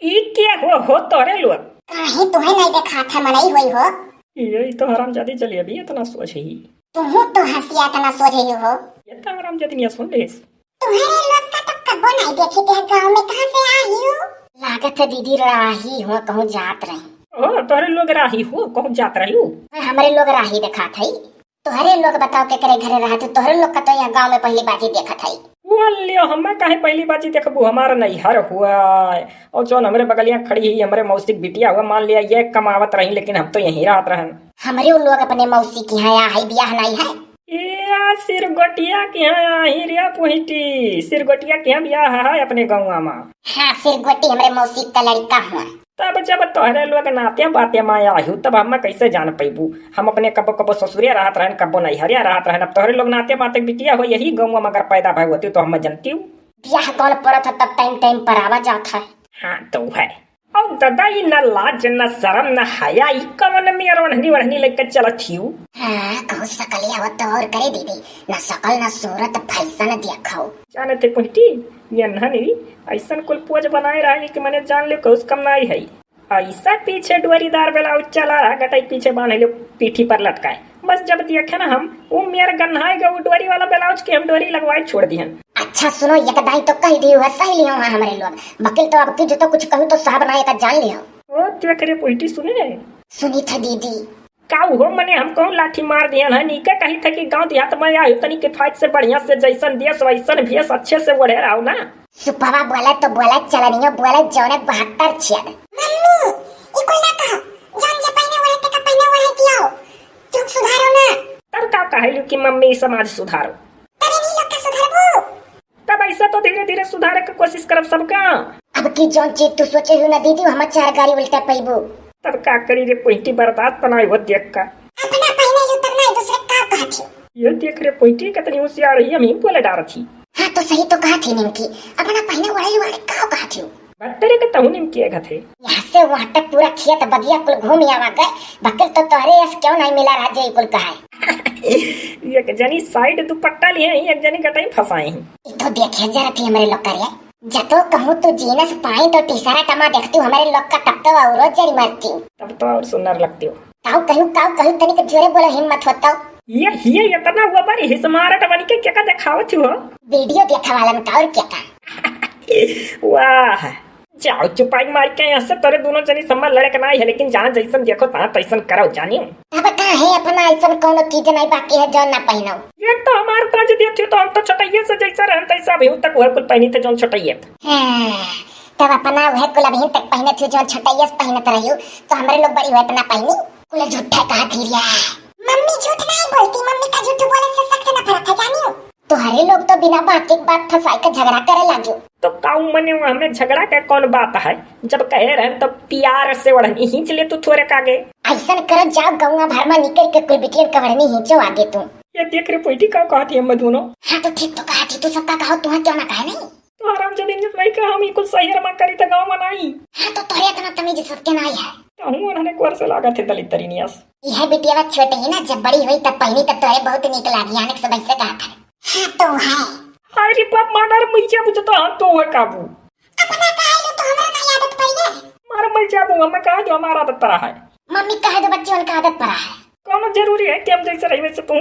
ई क्या हो तोरे लोग। काहे तुम्हें नहीं देखा था मनई हुई हो। ये तो हरामजादी चली अभी इतना सोच ही। तुम तो हंसिया तना सोच रही हो। ये तो हरामजादी नहीं सुन ले। तुम्हारे लोग का तो कबो नहीं देखी थे गांव में, कहां से आई हो। लागत है दीदी राही हो, कहूँ जात रही। ओ तोरे लोग राही हो, कहूँ जात रही हो। हमारे लोग राही देखा थी। तोहरे लोग बताओ के करे घरे रहा थे। तोहरे लोग का तो यहाँ गांव में पहली बाजी देखा थी। लियो हमें काहे पहली बाजी देखबू, हमारा नैहर हुआ और जो हमरे बगलिया खड़ी ही हमरे मौसी बिटिया हुआ, मान लिया ये कमावत रही लेकिन हम तो यहीं रहत रहन। हमारे लोग अपने मौसी की यहाँ आई बियाह नहीं है। ये सिरगोटिया के यहाँ आई रिया पुहिटी, सिरगोटिया के यहाँ बियाह है अपने गाँव में। हाँ सिरगोटी हमारे मौसी का लड़का हुआ। तब जब तोहरे लोग नाते बाते माया आयु तब हम कैसे जान पैबू। हम अपने कबो कबो ससुरिया रहत रहन, कबो नैहरिया रहत रहन। अब तोहरे लोग नाते बाते बिटिया हो यही गाँव में अगर पैदा भाई होती तो हम जानती हूँ। बियाह कौन पड़त है तब टाइम टाइम पर आवा जाता है। हाँ तो है। और दादा ये न लाज न शरम न हया, ई कवन में वढ़नी वढ़नी लेकर चलत हियू। हाँ कहूँ सकलिया हो तो और करे दीदी, न सकल न सूरत फैशन देखो। जाने थे पुंटी ये नहीं ऐसा कुल पोज बनाए रहा कि मैंने जान ले कुछ कम नहीं है। ऐसा पीछे डोरीदार ब्लाउज चला रहा, गटाई पीछे बांध ले पीठी पर लटकाए। बस जब देखे ना हम वो मेरे गन्हाए गए वो डोरी वाला ब्लाउज के हम डोरी लगवाए छोड़ दिहन। अच्छा सुनो, ये दाई तो कह दी है सही लियो है हमारे लोग। वकील तो अब की जो तो कुछ कहूँ तो साहब ना एक जान लियो। ओ देख रे पुंटी सुने सुनी था दीदी। काऊ हो मने हम कहूँ लाठी मार दिया है। नीके कही था कि गांव देहात में आयु तनी के फाइट से बढ़िया से जैसन देश वैसन भेस अच्छे से ओढ़े रहो ना। सुपवा बोला तो बोला चलनियो बोला जौने 72 छियन। मम्मी ई कोई ना कहो, जान जे पहने ओढ़े ते का पहने ओढ़े दियो। तुम सुधारो ना। तब का कहलू कि मम्मी समाज सुधारो, तबे नहीं लोग का सुधारबो। तब ऐसा तो धीरे धीरे सुधारे की कोशिश करब सबका। अब की जौन चीज तू सोचे हो ना दीदी, हम 4 गाड़ी उल्टा पैबो। तब का करी रे पुंटी बर्दाश्त बनाई हो देख का। अपना पहने यू तब नहीं दूसरे का कहती। ये देख रे पुंटी कितनी होशियार है, हम ही बोले डार थी। हाँ तो सही तो कहा थी निमकी, अपना पहने ओढ़े वाले का कहती हूँ। बत्तरे के तहु निम किए थे। यहाँ से वहाँ तक पूरा खेत बगिया कुल घूम आवा गए। बकल तो तोहरे यस क्यों नहीं मिला राजे कुल कहा। एक जनी साइड दुपट्टा लिए एक जनी गटाई फंसाए हैं। तो देखे जरा थी हमारे लोग करिए। जतो कहूँ तो जीनस पाई तो टीसरा टमा देखती हूँ हमारे लोग का तब तो और जरी मरती हूँ। तब तो और सुंदर लगती हो। काऊ कहूँ तनिक जोरे बोलो हिम्मत होता। ये इतना हुआ पर हिस मारट बन के क्या दिखावत हो। वीडियो देखा वाला में और क्या का। वाह जाओ चुपाई मार के यहाँ से तोरे दोनों जनी समझ लड़क नहीं है, लेकिन जहाँ जैसन देखो तहाँ तैसन करो जानी। अब कहाँ है अपना ऐसा कौन चीज नहीं बाकी है जो ना पहनो। ये तो हमारे तरह जो थी तो हम तो छोटाइये से जैसा रहन तैसा भी तक वह कुल पहनी थे जो छोटाइये। तब अपना वह कुल अभी तक पहने थे जो छोटाइये से पहनत रही हो, तो हमारे लोग बड़ी हुए अपना पहनी कुल झूठा कहा थी रिया। मम्मी झूठ नहीं बोलती, मम्मी का झूठ बोलने से सख्त नफरत है जानियो। तुम्हारे लोग तो बिना बात एक बात फंसाई का झगड़ा करे लागो। तो काऊ मने हमें झगड़ा का कौन बात है, जब कहे रहे तो प्यार से ओढ़नी खींच ले तू थोड़े कागे। ऐसा करो जाओ गौवा भर में निकल के कोई बिटिया कवड़नी खींचो आगे तू। ये देख रे पुइटी का कहती हम दोनों। हाँ तो ठीक तो कहा थी, तू सबका कहो तुम्हें क्यों ना कहे नहीं। तो आराम से दिन नहीं कहा हम कुछ सही रमा करी तो गाँव में नहीं। हाँ तो तोरे इतना तमीज सबके नहीं है। तो हूँ उन्होंने कोर से लागा थे दलित तरीनियस। यह बिटिया छोटे ही ना, जब बड़ी हुई तब पहनी तब तोरे बहुत निक लागी, आने सब ऐसे कहा था। हाँ तो है। अरे बाप मार मुझे बुझे तो हाँ तो है काबू। अपना कहा लो तो हमारा नहीं आदत पड़ी है। मार मर जाबू हमें कहा जो हमारा आदत पड़ा है। मम्मी कहे दो बच्चे उनका आदत पड़ा है। कौन जरूरी है कि हम जैसे रही वैसे तू।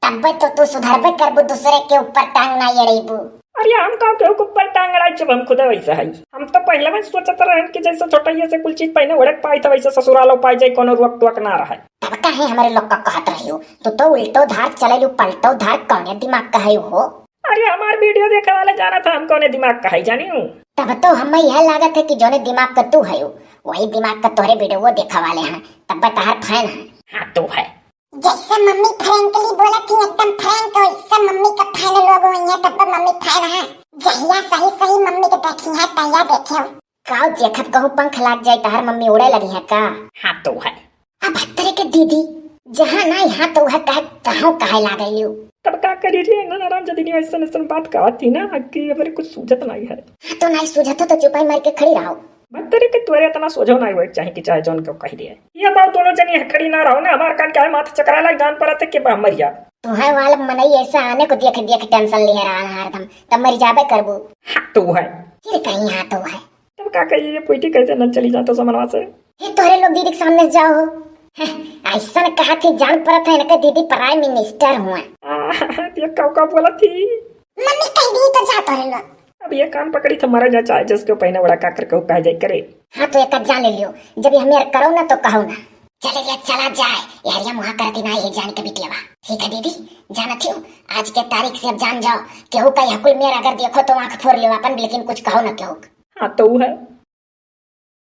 तब तो तू सुधरबे करबू, दूसरे के ऊपर टांग ना अड़ेबू। अरे हम का ऊपर टांग अड़ाई जब हम खुद वैसे है। हम तो पहले में सोचते रहे कि जैसे छोटाइये से कुल चीज पहने ओढ़ पाई था वैसे ससुरालो पाई जाए कोनो रोक टोक ना रहे। तब कहे हमारे लोग का कहत रही हो, तू तो उल्टो धार चले पलटो धार कौने दिमाग का है हो। अरे हमारे वीडियो देखने वाले जाना था हम कौने दिमाग का है जानी हूँ। तब तो हमें यह लागत है कि जोने दिमाग का तू है वही दिमाग का तोहरे वीडियो वो देखा वाले हैं, तब बताहर फैन है। हाँ तो है। जैसे मम्मी फ्रैंकली बोला थी एकदम फ्रैंक, वैसे मम्मी का फैन लोग हुई है, तब मम्मी फैन है। जहिया सही सही मम्मी के देखी है तहिया देखे काऊ देखत कहूँ पंख लाग जाए तहर मम्मी उड़े लगी है का। हाँ तो है। अब हत्तरे के दीदी जहाँ ना यहाँ तो वह कहे लागे लियो। तब का करी रे नाराम जदी ऐसा ऐसा बात कहा थी ना कि हमारे कुछ सूझत नहीं है। हाँ तो नहीं सूझत तो चुपाई मार के खड़ी रहो। बत्तरे के तोरे इतना सोझो नहीं हुए चाहे कि चाहे जोन को कह दिए। ये बात दोनों जनी खड़ी ना रहो ना, हमार कान क्या माथा चकरा लग जान पड़ा था कि बा मर जा। तुम्हें वाला मनई ऐसा आने को देख देख टेंशन ले रहा है हरदम, तब मर जाबे करबू। हाँ तो है। फिर कहीं हाँ तो है। अब का कहिए पुटी कैसे न चली जाता समनवा से। हे तोरे लोग दीदी के सामने से जाओ। ऐसा कहा थी जान पड़ता है ना दीदी प्राइम मिनिस्टर हुआ। ये कब बोला थी। मम्मी कह दी तो जा तोरे लोग। अब ये कान पकड़ी तो मारा जा चाहे जिसको पहने बड़ा काकर को कह जाए करे। हाँ तो एक जान ले लियो जब ये हमें करो ना तो कहो ना। चले गया चला जाए यार ये वहाँ कर देना ये जान के बिटलेवा। ठीक है दीदी जाना थी आज के तारीख से अब जान जाओ केहू का हकुल मेरा अगर देखो तो आंख फोड़ लियो अपन लेकिन कुछ कहो ना केहू। हाँ तो है